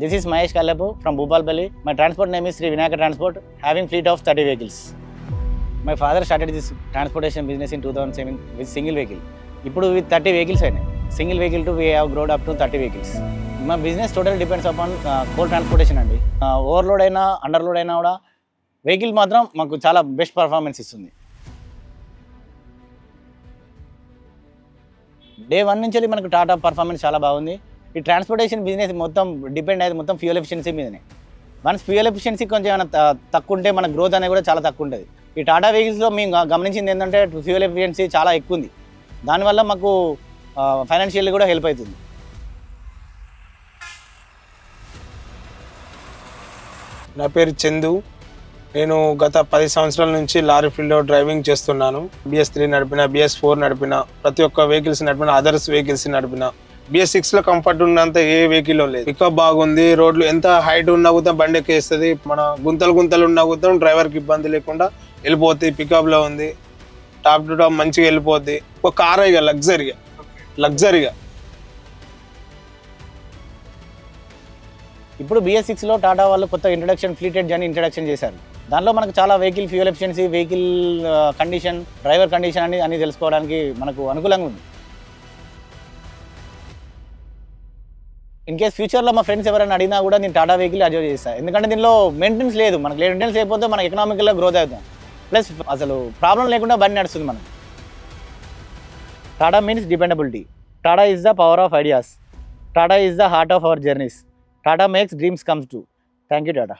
This is Mahesh Kallapu from Bhupalpalli. My transport name is Sri Vinayaka Transport, having fleet of 30 vehicles. My father started this transportation business in 2007 with single vehicle. Ippudu with 30 vehicles ainayi. Single vehicle to we have grown up to 30 vehicles. My business totally depends upon coal transportation andi. Overload aina underload aina kuda vehicle matram maku chaala best performance istundi. Day 1 నుంచి మనకు Tata performance చాలా బాగుంది. ఈ transportation business మొత్తం depend అయ్యేది మొత్తం fuel efficiency మీదనే. Once fuel efficiency కొంచెం ఏమైనా తక్కువ ఉంటే మన గ్రోత్ అనేది కూడా చాలా తక్కువ ఉంటుంది. ఈ టాటా వెహికల్స్లో మేము గమనించింది ఏంటంటే ఫ్యూయల్ ఎఫిషియన్సీ చాలా ఎక్కువ ఉంది. దానివల్ల మాకు ఫైనాన్షియల్లీ కూడా హెల్ప్ అవుతుంది. నా పేరు చందు. నేను గత 10 సంవత్సరాల నుంచి లారీ ఫీల్డ్లో డ్రైవింగ్ చేస్తున్నాను. BS3 నడిపిన, BS4 నడిపిన, ప్రతి ఒక్క వెహికల్స్ నడిపిన, అదర్స్ వెహికల్స్ నడిపిన. BS6లో కంఫర్ట్ ఉన్నంత ఏ వెహికల్లో లేదు. పికప్ బాగుంది. రోడ్లు ఎంత హైట్ ఉన్నా కూడా బండి ఎక్కేస్తుంది. మన గుంతలు ఉన్నా కూడా డ్రైవర్కి ఇబ్బంది లేకుండా వెళ్ళిపోతుంది. పికప్లో ఉంది. టాప్ టు టాప్ మంచిగా వెళ్ళిపోద్ది. ఒక కార్ ఇక లగ్జరీగా. ఇప్పుడు BS6లో టాటా వాళ్ళు కొత్త ఫ్లీటెడ్ జర్నీ ఇంట్రడక్షన్ చేశారు. దానిలో మనకు చాలా vehicle fuel efficiency, vehicle condition, driver condition అని తెలుసుకోవడానికి మనకు అనుకూలంగా ఉంది. ఇన్ కేస్ ఫ్యూచర్లో మా ఫ్రెండ్స్ ఎవరైనా అడిగినా కూడా నేను టాటా వెహికల్ అడ్జస్ట్ చేస్తాను. ఎందుకంటే దీనిలో మెయింటెనెన్స్ లేదు. మనకు మెయింటెనెన్స్ లేకపోతే మనకు ఎకనామికల్గా గ్రోత్ అవుతాం. ప్లస్ అసలు ప్రాబ్లం లేకుండా బండి నడుస్తుంది మనకు. Tata means dependability. Tata is the power of ideas. Tata is the heart of our journeys. Tata makes dreams comes true. Thank you tata.